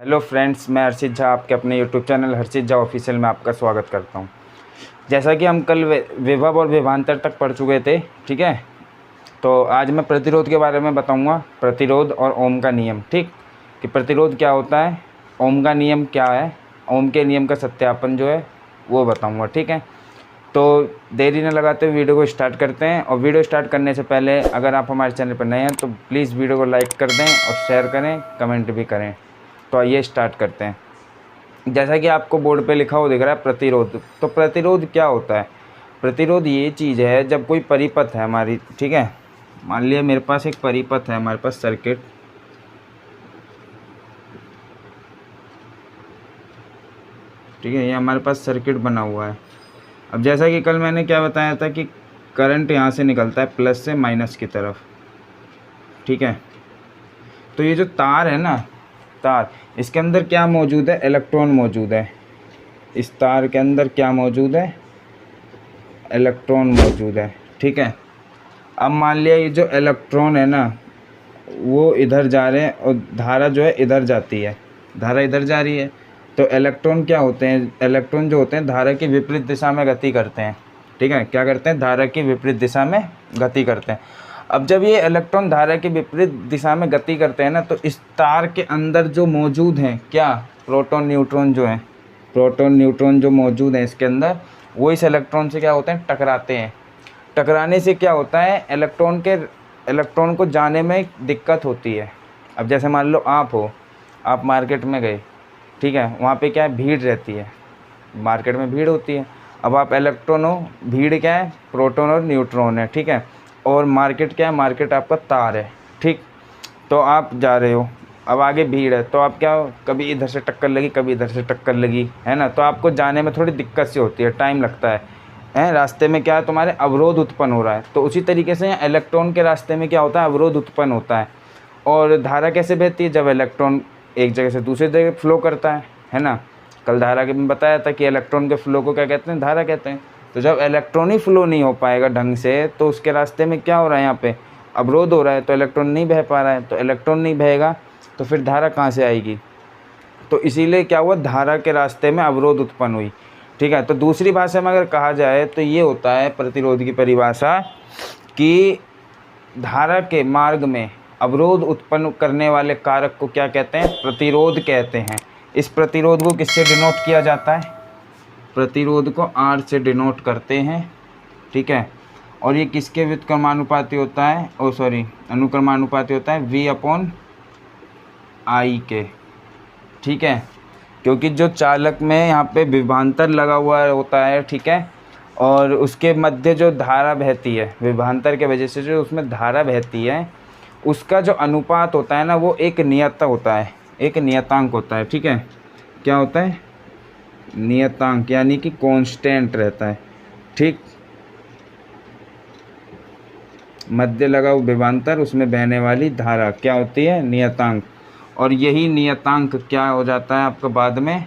Hello friends, मैं हर्षित झा आपके अपने यूट्यूब चैनल हर्षित झा ऑफिशियल में आपका स्वागत करता हूं। जैसा कि हम कल विभव और विभवांतर तक पढ़ चुके थे, ठीक है। तो आज मैं प्रतिरोध के बारे में बताऊंगा, प्रतिरोध और ओम का नियम, ठीक। कि प्रतिरोध क्या होता है, ओम का नियम क्या है, ओम के नियम का सत्यापन जो है वो बताऊँगा, ठीक है। तो देरी न लगाते हुए वीडियो को स्टार्ट करते हैं। और वीडियो स्टार्ट करने से पहले अगर आप हमारे चैनल पर नए हैं तो प्लीज़ वीडियो को लाइक कर दें और शेयर करें, कमेंट भी करें। तो आइए स्टार्ट करते हैं। जैसा कि आपको बोर्ड पे लिखा हुआ दिख रहा है प्रतिरोध। तो प्रतिरोध क्या होता है? प्रतिरोध ये चीज़ है जब कोई परिपथ है हमारी, ठीक है। मान लिया मेरे पास एक परिपथ है, हमारे पास सर्किट, ठीक है। ये हमारे पास सर्किट बना हुआ है। अब जैसा कि कल मैंने क्या बताया था कि करंट यहाँ से निकलता है प्लस से माइनस की तरफ, ठीक है। तो ये जो तार है ना, तार, इसके अंदर क्या मौजूद है? इलेक्ट्रॉन मौजूद है। इस तार के अंदर क्या मौजूद है? इलेक्ट्रॉन मौजूद है, ठीक है। अब मान लिया ये जो इलेक्ट्रॉन है ना वो इधर जा रहे हैं और धारा जो है इधर जाती है, धारा इधर जा रही है। तो इलेक्ट्रॉन क्या होते हैं? इलेक्ट्रॉन जो होते हैं धारा की विपरीत दिशा में गति करते हैं, ठीक है। क्या करते हैं? धारा की विपरीत दिशा में गति करते हैं। अब जब ये इलेक्ट्रॉन धारा की विपरीत दिशा में गति करते हैं ना, तो इस तार के अंदर जो मौजूद हैं क्या, प्रोटॉन न्यूट्रॉन जो हैं, प्रोटॉन न्यूट्रॉन जो मौजूद हैं इसके अंदर, वो इस इलेक्ट्रॉन से क्या होते हैं? टकराते हैं। टकराने से क्या होता है? इलेक्ट्रॉन को जाने में दिक्कत होती है। अब जैसे मान लो आप मार्केट में गए, ठीक है। वहाँ पे क्या है? भीड़ रहती है, मार्केट में भीड़ होती है। अब आप इलेक्ट्रॉन हो, भीड़ क्या है? प्रोटॉन और न्यूट्रॉन है, ठीक है। और मार्केट क्या है? मार्केट आपका तार है, ठीक। तो आप जा रहे हो, अब आगे भीड़ है, तो आप क्या हो, कभी इधर से टक्कर लगी, कभी इधर से टक्कर लगी, है ना। तो आपको जाने में थोड़ी दिक्कत सी होती है, टाइम लगता है। रास्ते में क्या है? तुम्हारे अवरोध उत्पन्न हो रहा है। तो उसी तरीके से इलेक्ट्रॉन के रास्ते में क्या होता है? अवरोध उत्पन्न होता है। और धारा कैसे बहती है? जब इलेक्ट्रॉन एक जगह से दूसरी जगह फ्लो करता है ना। कल धारा के में बताया था कि इलेक्ट्रॉन के फ्लो को क्या कहते हैं? धारा कहते हैं। तो जब इलेक्ट्रॉन ही फ्लो नहीं हो पाएगा ढंग से, तो उसके रास्ते में क्या हो रहा है? यहाँ पे अवरोध हो रहा है, तो इलेक्ट्रॉन नहीं बह पा रहा है। तो इलेक्ट्रॉन नहीं बहेगा तो फिर धारा कहाँ से आएगी? तो इसीलिए क्या हुआ? धारा के रास्ते में अवरोध उत्पन्न हुई, ठीक है। तो दूसरी भाषा में अगर कहा जाए तो ये होता है प्रतिरोध की परिभाषा कि धारा के मार्ग में अवरोध उत्पन्न करने वाले कारक को क्या कहते हैं? प्रतिरोध कहते हैं। इस प्रतिरोध को किससे डिनोट किया जाता है? प्रतिरोध को R से डिनोट करते हैं, ठीक है। और ये किसके व्युत्क्रमानुपाती होता है? अनुक्रमानुपाती होता है V/I के, ठीक है। क्योंकि जो चालक में यहाँ पे विभवांतर लगा हुआ होता है, ठीक है। और उसके मध्य जो धारा बहती है, विभवांतर के वजह से जो उसमें धारा बहती है, उसका जो अनुपात होता है ना, वो एक नियत होता है, एक नियतांक होता है, ठीक है। क्या होता है? नियतांक, यानी कि कांस्टेंट रहता है, ठीक। मध्य लगा हुआ विभवांतर, उसमें बहने वाली धारा क्या होती है? नियतांक। और यही नियतांक क्या हो जाता है आपका बाद में?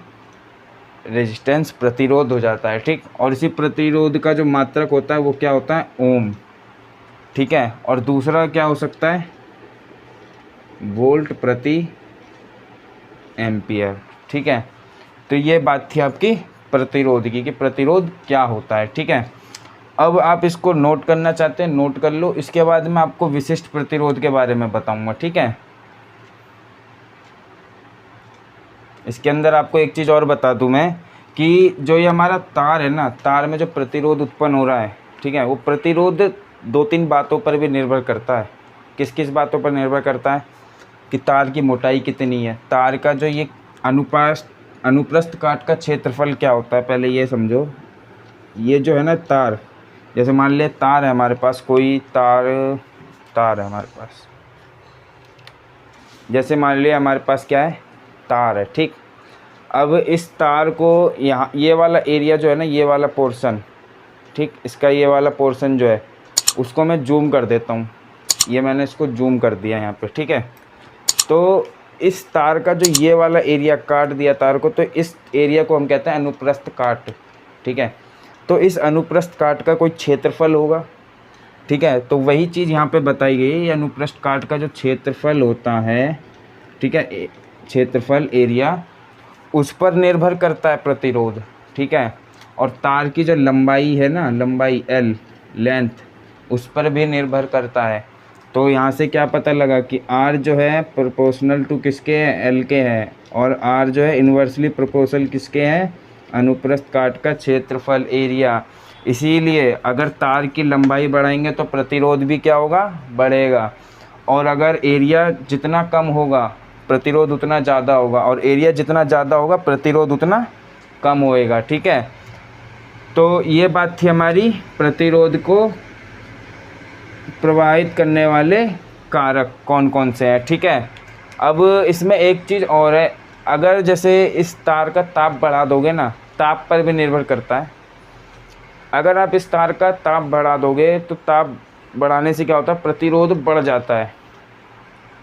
रेजिस्टेंस, प्रतिरोध हो जाता है, ठीक। और इसी प्रतिरोध का जो मात्रक होता है वो क्या होता है? ओम, ठीक है। और दूसरा क्या हो सकता है? वोल्ट प्रति एम्पियर, ठीक है। तो ये बात थी आपकी प्रतिरोध की, कि प्रतिरोध क्या होता है, ठीक है। अब आप इसको नोट करना चाहते हैं, नोट कर लो। इसके बाद मैं आपको विशिष्ट प्रतिरोध के बारे में बताऊंगा, ठीक है। इसके अंदर आपको एक चीज़ और बता दूं मैं, कि जो ये हमारा तार है ना, तार में जो प्रतिरोध उत्पन्न हो रहा है, ठीक है, वो प्रतिरोध 2-3 बातों पर भी निर्भर करता है। किस किस बातों पर निर्भर करता है? कि तार की मोटाई कितनी है, तार का जो ये अनुप्रस्थ काट का क्षेत्रफल क्या होता है, पहले ये समझो। ये जो है ना तार, जैसे मान लिया तार है हमारे पास, कोई तार है हमारे पास, जैसे मान लिया हमारे पास क्या है? तार है, ठीक। अब इस तार को यहाँ ये वाला एरिया जो है ना, ये वाला पोर्शन, ठीक, इसका ये वाला पोर्शन जो है उसको मैं जूम कर देता हूँ। ये मैंने इसको जूम कर दिया यहाँ पे, ठीक है। तो इस तार का जो ये वाला एरिया काट दिया तार को, तो इस एरिया को हम कहते हैं अनुप्रस्थ काट, ठीक है। तो इस अनुप्रस्थ काट का कोई क्षेत्रफल होगा, ठीक है। तो वही चीज़ यहाँ पे बताई गई है, अनुप्रस्थ काट का जो क्षेत्रफल होता है, ठीक है, क्षेत्रफल एरिया उस पर निर्भर करता है प्रतिरोध, ठीक है। और तार की जो लंबाई है ना, लंबाई L लेंथ, उस पर भी निर्भर करता है। तो यहाँ से क्या पता लगा कि R जो है प्रोपोर्शनल टू किसके है, L के है, और R जो है इन्वर्सली प्रोपोर्शनल किसके है, अनुप्रस्थ काट का क्षेत्रफल एरिया। इसीलिए अगर तार की लंबाई बढ़ाएंगे तो प्रतिरोध भी क्या होगा, बढ़ेगा। और अगर एरिया जितना कम होगा प्रतिरोध उतना ज़्यादा होगा, और एरिया जितना ज़्यादा होगा प्रतिरोध उतना कम होएगा, ठीक है। तो ये बात थी हमारी प्रतिरोध को प्रभावित करने वाले कारक कौन कौन से हैं, ठीक है। अब इसमें एक चीज़ और है, अगर जैसे इस तार का ताप बढ़ा दोगे ना, ताप पर भी निर्भर करता है। अगर आप इस तार का ताप बढ़ा दोगे तो ताप बढ़ाने से क्या होता है, प्रतिरोध बढ़ जाता है,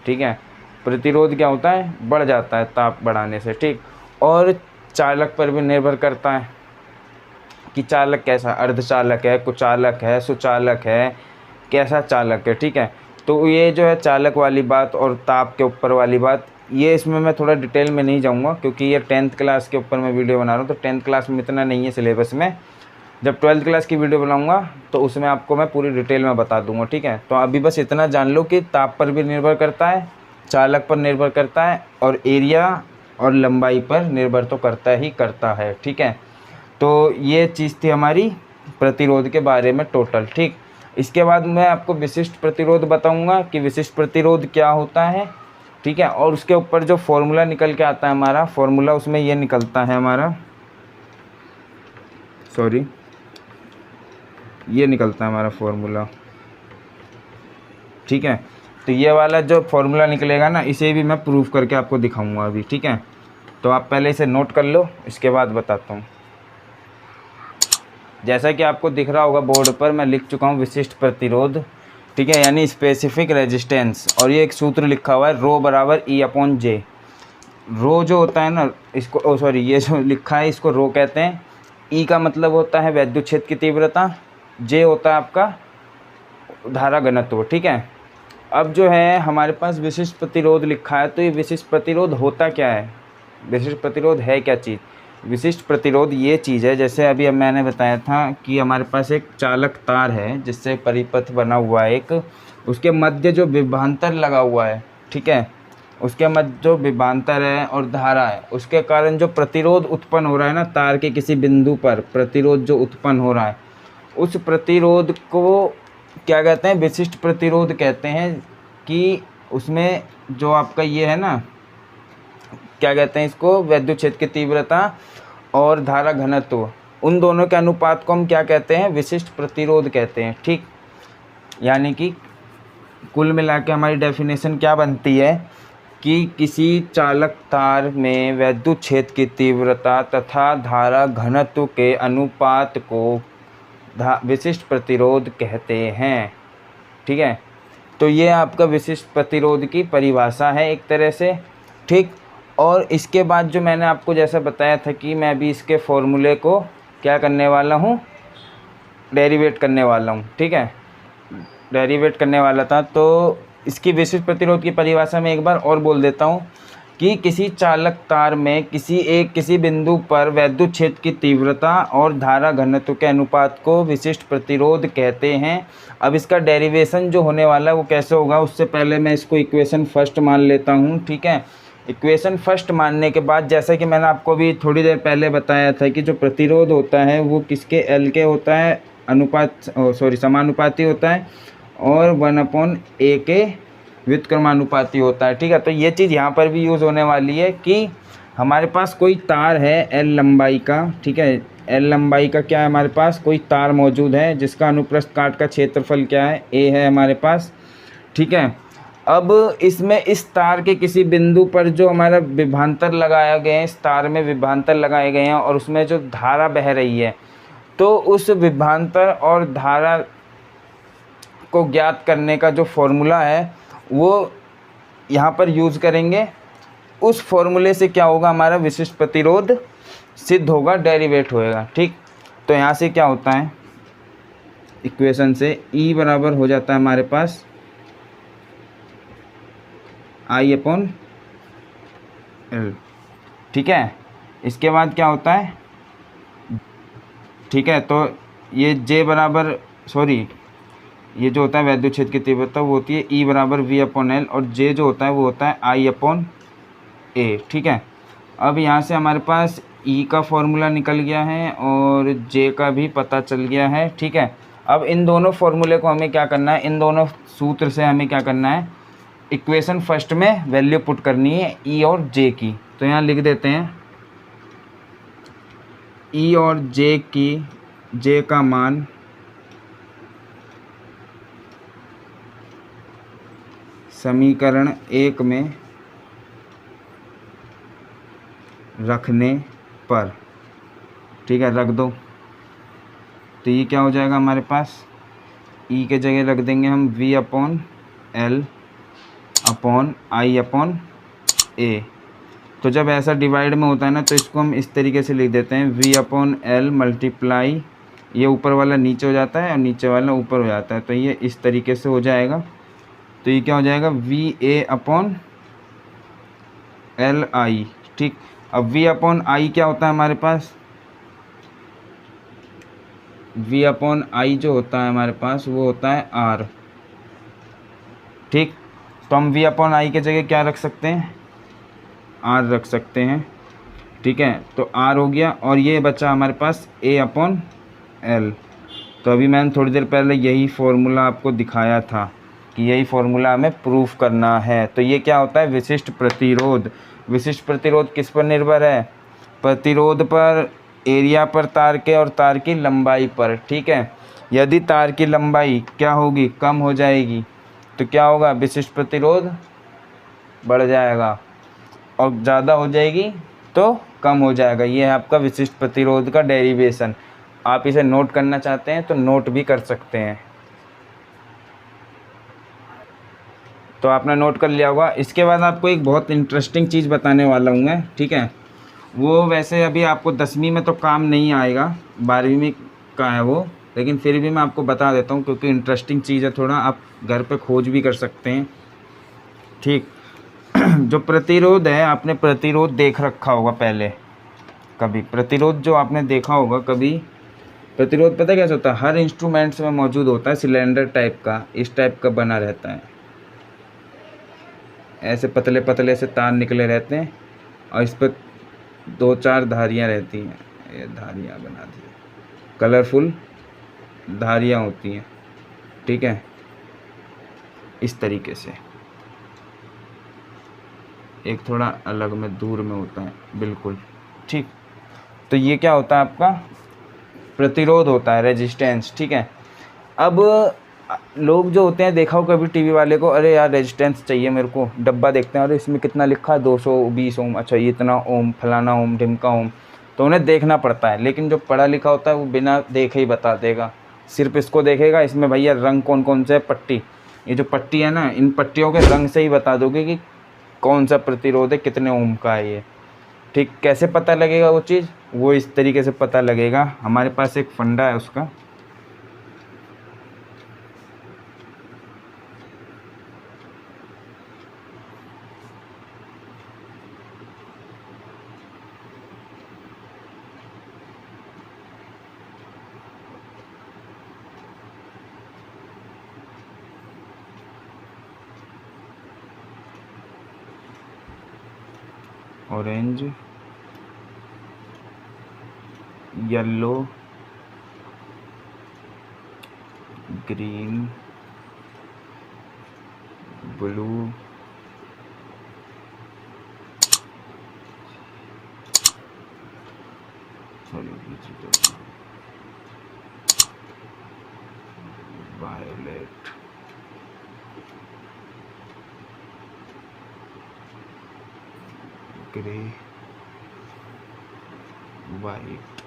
ठीक है। प्रतिरोध क्या होता है, बढ़ जाता है ताप बढ़ाने से, ठीक। और चालक पर भी निर्भर करता है कि चालक कैसा, अर्धचालक है, कुचालक है, सुचालक है, कैसा चालक है, ठीक है। तो ये जो है चालक वाली बात और ताप के ऊपर वाली बात, ये इसमें मैं थोड़ा डिटेल में नहीं जाऊंगा क्योंकि ये 10th क्लास के ऊपर मैं वीडियो बना रहा हूँ, तो 10th क्लास में इतना नहीं है सिलेबस में। जब 12th क्लास की वीडियो बनाऊंगा तो उसमें आपको मैं पूरी डिटेल में बता दूंगा, ठीक है। तो अभी बस इतना जान लो कि ताप पर भी निर्भर करता है, चालक पर निर्भर करता है, और एरिया और लंबाई पर निर्भर तो करता ही करता है, ठीक है। तो ये चीज़ थी हमारी प्रतिरोध के बारे में टोटल, ठीक। इसके बाद मैं आपको विशिष्ट प्रतिरोध बताऊंगा कि विशिष्ट प्रतिरोध क्या होता है, ठीक है। और उसके ऊपर जो फॉर्मूला निकल के आता है हमारा फॉर्मूला, उसमें ये निकलता है हमारा, सॉरी, ये निकलता है हमारा फॉर्मूला, ठीक है। तो ये वाला जो फॉर्मूला निकलेगा ना, इसे भी मैं प्रूफ करके आपको दिखाऊंगा अभी, ठीक है। तो आप पहले इसे नोट कर लो, इसके बाद बताता हूँ। जैसा कि आपको दिख रहा होगा बोर्ड पर, मैं लिख चुका हूँ विशिष्ट प्रतिरोध, ठीक है, यानी स्पेसिफिक रेजिस्टेंस। और ये एक सूत्र लिखा हुआ है, रो बराबर E/J। रो जो होता है ना, इसको सॉरी, ये जो लिखा है इसको रो कहते हैं। ई का मतलब होता है वैद्युत क्षेत्र की तीव्रता, जे होता है आपका धारा घनत्व, ठीक है। अब जो है हमारे पास विशिष्ट प्रतिरोध लिखा है, तो ये विशिष्ट प्रतिरोध होता क्या है, विशिष्ट प्रतिरोध है क्या चीज़। विशिष्ट प्रतिरोध ये चीज़ है, जैसे अभी अब मैंने बताया था कि हमारे पास एक चालक तार है जिससे परिपथ बना हुआ है एक, उसके मध्य जो विभवांतर लगा हुआ है, ठीक है, उसके मध्य जो विभवांतर है और धारा है, उसके कारण जो प्रतिरोध उत्पन्न हो रहा है ना, तार के किसी बिंदु पर प्रतिरोध जो उत्पन्न हो रहा है, उस प्रतिरोध को क्या कहते हैं, विशिष्ट प्रतिरोध कहते हैं। कि उसमें जो आपका ये है ना, क्या कहते हैं इसको, वैद्युत क्षेत्र की तीव्रता और धारा घनत्व, उन दोनों के अनुपात को हम क्या कहते हैं, विशिष्ट प्रतिरोध कहते हैं, ठीक। यानी कि कुल मिला के हमारी डेफिनेशन क्या बनती है कि किसी चालक तार में वैद्युत क्षेत्र की तीव्रता तथा धारा घनत्व के अनुपात को विशिष्ट प्रतिरोध कहते हैं, ठीक है। तो ये आपका विशिष्ट प्रतिरोध की परिभाषा है एक तरह से, ठीक। और इसके बाद जो मैंने आपको जैसा बताया था कि मैं अभी इसके फॉर्मूले को क्या करने वाला हूँ, डेरिवेट करने वाला हूँ, ठीक है, डेरिवेट करने वाला था। तो इसकी विशिष्ट प्रतिरोध की परिभाषा में एक बार और बोल देता हूँ कि किसी चालक तार में किसी बिंदु पर वैद्युत क्षेत्र की तीव्रता और धारा घनत्व के अनुपात को विशिष्ट प्रतिरोध कहते हैं। अब इसका डेरिवेशन जो होने वाला है वो कैसे होगा, उससे पहले मैं इसको इक्वेशन फर्स्ट मान लेता हूँ, ठीक है। इक्वेशन फर्स्ट मानने के बाद, जैसा कि मैंने आपको भी थोड़ी देर पहले बताया था कि जो प्रतिरोध होता है वो किसके, एल के होता है, समानुपाती होता है, और 1/A के व्युत्क्रमानुपाती होता है, ठीक है। तो ये चीज़ यहाँ पर भी यूज़ होने वाली है कि हमारे पास कोई तार है L लंबाई का, ठीक है, L लंबाई का क्या है, हमारे पास कोई तार मौजूद है जिसका अनुप्रस्थ काट का क्षेत्रफल क्या है, A है हमारे पास, ठीक है। अब इसमें इस तार के किसी बिंदु पर जो हमारा विभवांतर लगाया गया है, इस तार में विभवांतर लगाए गए हैं और उसमें जो धारा बह रही है, तो उस विभवांतर और धारा को ज्ञात करने का जो फॉर्मूला है वो यहाँ पर यूज़ करेंगे। उस फॉर्मूले से क्या होगा, हमारा विशिष्ट प्रतिरोध सिद्ध होगा, डेरिवेट होएगा, ठीक। तो यहाँ से क्या होता है, इक्वेशन से E बराबर हो जाता है हमारे पास I/, एल। ठीक है, इसके बाद क्या होता है, ठीक है, तो ये जे बराबर, सॉरी, ये जो होता है वैद्युत क्षेत्र की तीव्रता वो होती है ई बराबर वी अपॉन एल, और जे जो होता है वो होता है आई अपॉन ए। ठीक है, अब यहाँ से हमारे पास ई का फॉर्मूला निकल गया है और जे का भी पता चल गया है। ठीक है, अब इन दोनों फॉर्मूले को हमें क्या करना है, इन दोनों सूत्र से हमें क्या करना है, इक्वेशन फर्स्ट में वैल्यू पुट करनी है ई और जे की। तो यहाँ लिख देते हैं ई और जे की, जे का मान समीकरण 1 में रखने पर, ठीक है, रख दो। तो ये क्या हो जाएगा हमारे पास, ई के जगह रख देंगे हम V upon L upon I upon A. तो जब ऐसा डिवाइड में होता है ना, तो इसको हम इस तरीके से लिख देते हैं वी अपॉन एल मल्टीप्लाई, ये ऊपर वाला नीचे हो जाता है और नीचे वाला ऊपर हो जाता है, तो ये इस तरीके से हो जाएगा। तो ये क्या हो जाएगा, V A upon L I. ठीक, अब वी अपॉन आई क्या होता है हमारे पास, वी अपॉन आई जो होता है हमारे पास वो होता है आर। ठीक, तो हम वी अपॉन आई के जगह क्या रख सकते हैं, आर रख सकते हैं। ठीक है, तो आर हो गया और ये बचा हमारे पास ए अपॉन एल। तो अभी मैंने थोड़ी देर पहले यही फॉर्मूला आपको दिखाया था कि यही फॉर्मूला हमें प्रूफ करना है। तो ये क्या होता है, विशिष्ट प्रतिरोध। विशिष्ट प्रतिरोध किस पर निर्भर है, प्रतिरोध पर, एरिया पर तार के और तार की लंबाई पर। ठीक है, यदि तार की लंबाई क्या होगी, कम हो जाएगी, तो क्या होगा, विशिष्ट प्रतिरोध बढ़ जाएगा, और ज़्यादा हो जाएगी तो कम हो जाएगा। ये है आपका विशिष्ट प्रतिरोध का डेरिवेशन। आप इसे नोट करना चाहते हैं तो नोट भी कर सकते हैं। तो आपने नोट कर लिया होगा। इसके बाद आपको एक बहुत इंटरेस्टिंग चीज़ बताने वाला हूँ मैं। ठीक है, वो वैसे अभी आपको 10वीं में तो काम नहीं आएगा, 12वीं में का है वो, लेकिन फिर भी मैं आपको बता देता हूँ क्योंकि इंटरेस्टिंग चीज़ है थोड़ा, आप घर पे खोज भी कर सकते हैं। ठीक, जो प्रतिरोध है, आपने प्रतिरोध देख रखा होगा पहले कभी, प्रतिरोध जो आपने देखा होगा कभी, प्रतिरोध पता है कैसे होता है, हर इंस्ट्रूमेंट्स में मौजूद होता है, सिलेंडर टाइप का, इस टाइप का बना रहता है, ऐसे पतले पतले से तार निकले रहते हैं और इस पर 2-4 धारियाँ रहती हैं, ये धारियाँ बना दी, कलरफुल धारियाँ होती हैं। ठीक है, इस तरीके से, एक थोड़ा अलग में दूर में होता है बिल्कुल। ठीक, तो ये क्या होता है आपका प्रतिरोध होता है, रेजिस्टेंस। ठीक है, अब लोग जो होते हैं, देखा हो कभी टीवी वाले को, अरे यार रेजिस्टेंस चाहिए मेरे को, डब्बा देखते हैं, अरे इसमें कितना लिखा है 220 ओम, अच्छा ये इतना ओम, फलाना ओम, ढिमका ओम, तो उन्हें देखना पड़ता है। लेकिन जो पढ़ा लिखा होता है वो बिना देखे ही बता देगा, सिर्फ इसको देखेगा, इसमें भैया रंग कौन कौन से है, पट्टी, ये जो पट्टी है ना, इन पट्टियों के रंग से ही बता दोगे कि कौन सा प्रतिरोध है, कितने ओम का है ये। ठीक, कैसे पता लगेगा वो चीज़, वो इस तरीके से पता लगेगा। हमारे पास एक फंडा है उसका, orange, yellow, green, blue, violet, grey, white,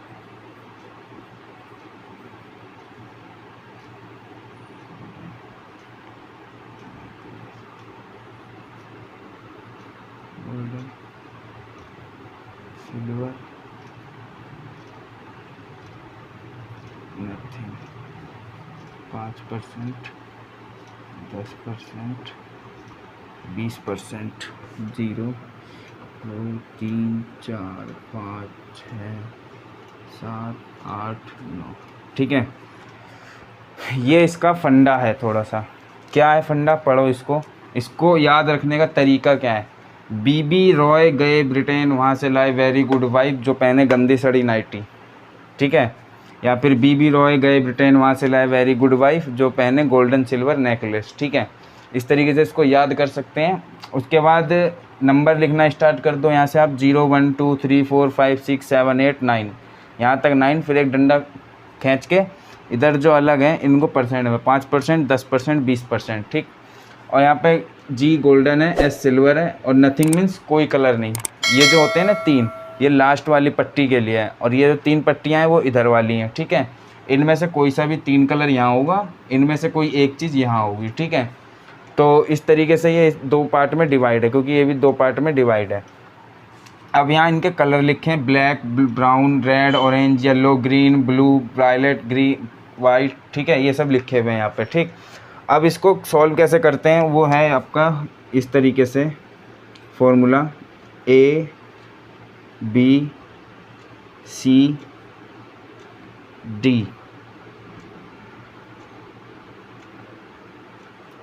golden, silver, nothing, 5%, 10%, 20%, 0, 2 3 4 5 6 7 8 9। ठीक है, ये इसका फंडा है। थोड़ा सा क्या है फंडा, पढ़ो इसको। इसको याद रखने का तरीका क्या है, बीबी रॉय गए ब्रिटेन, वहाँ से लाए वेरी गुड वाइफ, जो पहने गंदी सड़ी नाइटी। ठीक है, या फिर बीबी रॉय गए ब्रिटेन, वहाँ से लाए वेरी गुड वाइफ, जो पहने गोल्डन सिल्वर नेकलेस। ठीक है, इस तरीके से इसको याद कर सकते हैं। उसके बाद नंबर लिखना स्टार्ट कर दो। यहाँ से आप 0 1 2 3 4 5 6 7 8 9, यहाँ तक 9। फिर एक डंडा खींच के इधर जो अलग हैं इनको परसेंट में, 5%, 10%, 20%। ठीक, और यहाँ पे जी गोल्डन है, एस सिल्वर है, और नथिंग मीन्स कोई कलर नहीं। ये जो होते हैं ना 3, ये लास्ट वाली पट्टी के लिए है, और ये जो 3 पट्टियाँ हैं वो इधर वाली हैं। ठीक है, इनमें से कोई सा भी 3 कलर यहाँ होगा, इनमें से कोई एक चीज़ यहाँ होगी। ठीक है, तो इस तरीके से ये 2 पार्ट में डिवाइड है, क्योंकि ये भी 2 पार्ट में डिवाइड है। अब यहाँ इनके कलर लिखे हैं, black, brown, red, orange, yellow, green, blue, violet, green, white. ठीक है, ये सब लिखे हुए हैं यहाँ पे। ठीक, अब इसको सॉल्व कैसे करते हैं, वो है आपका इस तरीके से formula, A B C D।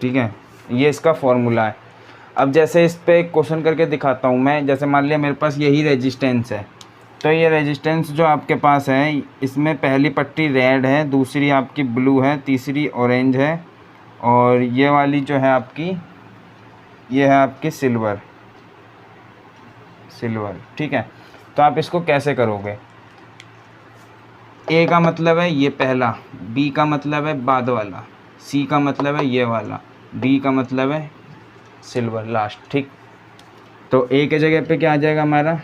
ठीक है, ये इसका फॉर्मूला है। अब जैसे इस पे क्वेश्चन करके दिखाता हूँ मैं। जैसे मान लिया मेरे पास यही रेजिस्टेंस है, तो ये रेजिस्टेंस जो आपके पास है, इसमें पहली पट्टी रेड है, दूसरी आपकी ब्लू है, तीसरी ऑरेंज है, और ये वाली जो है आपकी, ये है आपकी सिल्वर। ठीक है, तो आप इसको कैसे करोगे, ए का मतलब है ये पहला, बी का मतलब है बाद वाला, सी का मतलब है ये वाला, डी का मतलब है सिल्वर लास्ट। ठीक, तो ए के जगह पे क्या आ जाएगा हमारा,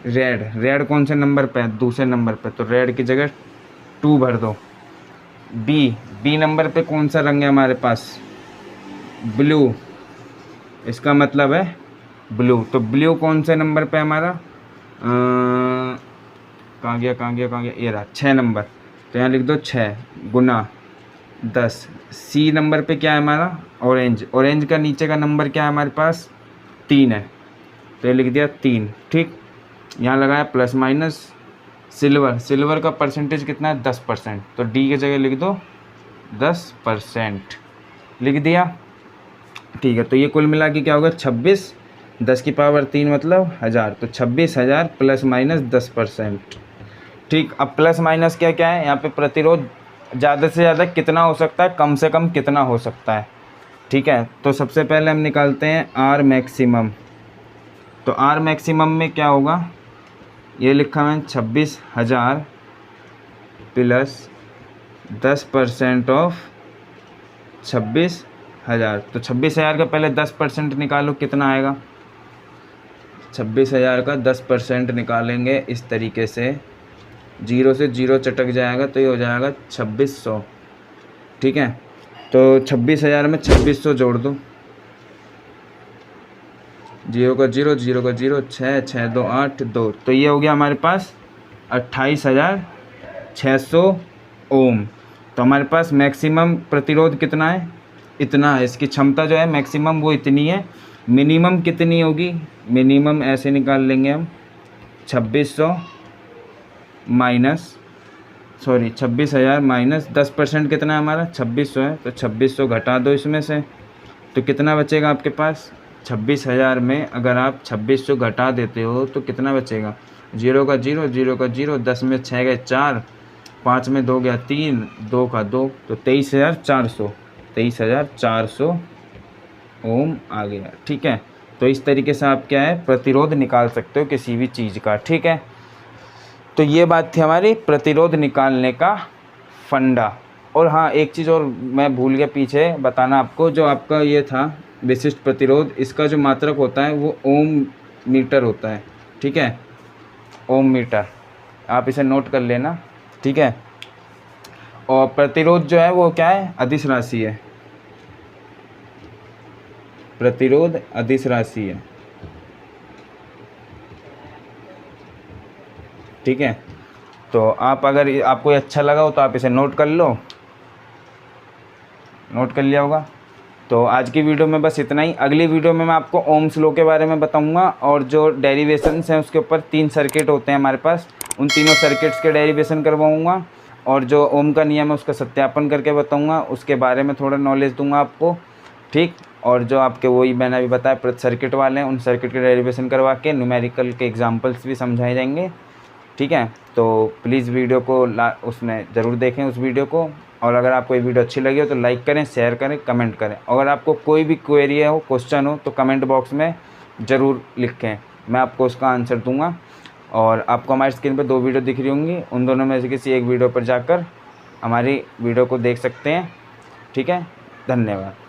रेड कौन से नंबर पे है, दूसरे नंबर पे, तो रेड की जगह 2 भर दो। बी नंबर पे कौन सा रंग है हमारे पास, ब्लू, इसका मतलब है ब्लू, तो ब्लू कौन से नंबर पे हमारा, कहाँ गया, ये रहा 6 नंबर, तो यहाँ लिख दो 6 गुना 10। सी नंबर पे क्या है हमारा, ऑरेंज का नीचे का नंबर क्या है हमारे पास, 3 है, तो ये लिख दिया 3। ठीक, यहाँ लगाया प्लस माइनस। सिल्वर का परसेंटेज कितना है, 10%, तो डी की जगह लिख दो 10%, लिख दिया। ठीक है, तो ये कुल मिला के क्या होगा, 26, 10 की पावर 3 मतलब 1000, तो 26,000 प्लस माइनस 10%। ठीक, अब प्लस माइनस क्या क्या है यहाँ पे, प्रतिरोध ज़्यादा से ज़्यादा कितना हो सकता है, कम से कम कितना हो सकता है। ठीक है, तो सबसे पहले हम निकालते हैं आर मैक्सिमम। तो आर मैक्सिमम में क्या होगा, ये लिखा है 26,000 प्लस 10% ऑफ 26,000। तो 26,000 का पहले 10% निकालो, कितना आएगा, 26,000 का 10% निकालेंगे इस तरीके से, 0 से 0 चटक जाएगा, तो ये हो जाएगा 2600। ठीक है, तो 26,000 में 2600 जोड़ दो, 0 का 0, 0 का 0, 6 6 2 8 2, तो ये हो गया हमारे पास 28,600 ओम। तो हमारे पास मैक्सिमम प्रतिरोध कितना है, इतना है। इसकी क्षमता जो है मैक्सिमम वो इतनी है। मिनिमम कितनी होगी, मिनिमम ऐसे निकाल लेंगे हम, 2600 माइनस 26,000 माइनस 10% कितना है हमारा, 2600 है, तो 2600 घटा दो इसमें से, तो कितना बचेगा आपके पास, 26,000 में अगर आप 2600 घटा देते हो तो कितना बचेगा, 0 का 0, 0 का 0, 10 में 6 गए 4, 5 में 2 गया 3, 2 का 2, तो 23,400 ओम आ गया। ठीक है, तो इस तरीके से आप क्या है प्रतिरोध निकाल सकते हो किसी भी चीज़ का। ठीक है, तो ये बात थी हमारी प्रतिरोध निकालने का फंडा। और हाँ, एक चीज़ और मैं भूल गया पीछे बताना आपको, जो आपका ये था विशिष्ट प्रतिरोध, इसका जो मात्रक होता है वो ओम मीटर होता है। ठीक है, ओम मीटर, आप इसे नोट कर लेना। ठीक है, और प्रतिरोध जो है वो क्या है, अदिश राशि है, प्रतिरोध अदिश राशि है। ठीक है, तो आप अगर आपको अच्छा लगा हो तो आप इसे नोट कर लो, नोट कर लिया होगा। तो आज की वीडियो में बस इतना ही। अगली वीडियो में मैं आपको ओम्स लॉ के बारे में बताऊंगा और जो डेरिवेशंस हैं उसके ऊपर 3 सर्किट होते हैं हमारे पास, उन तीनों सर्किट्स के डेरिवेशन करवाऊंगा और जो ओम का नियम है उसका सत्यापन करके बताऊंगा, उसके बारे में थोड़ा नॉलेज दूंगा आपको, ठीक। और जो आपके वही मैंने अभी बताया प्रति सर्किट वाले हैं, उन सर्किट के डेरिवेशन करवा के न्यूमेरिकल के एग्जांपल्स भी समझाए जाएंगे, ठीक है। तो प्लीज़ वीडियो को उसमें ज़रूर देखें उस वीडियो को, और अगर आपको ये वीडियो अच्छी लगी हो तो लाइक करें, शेयर करें, कमेंट करें। अगर आपको कोई भी क्वेरी हो, क्वेश्चन हो तो कमेंट बॉक्स में ज़रूर लिखें, मैं आपको उसका आंसर दूंगा। और आपको हमारी स्क्रीन पर 2 वीडियो दिख रही होंगी, उन दोनों में से किसी एक वीडियो पर जाकर हमारी वीडियो को देख सकते हैं, ठीक है। धन्यवाद।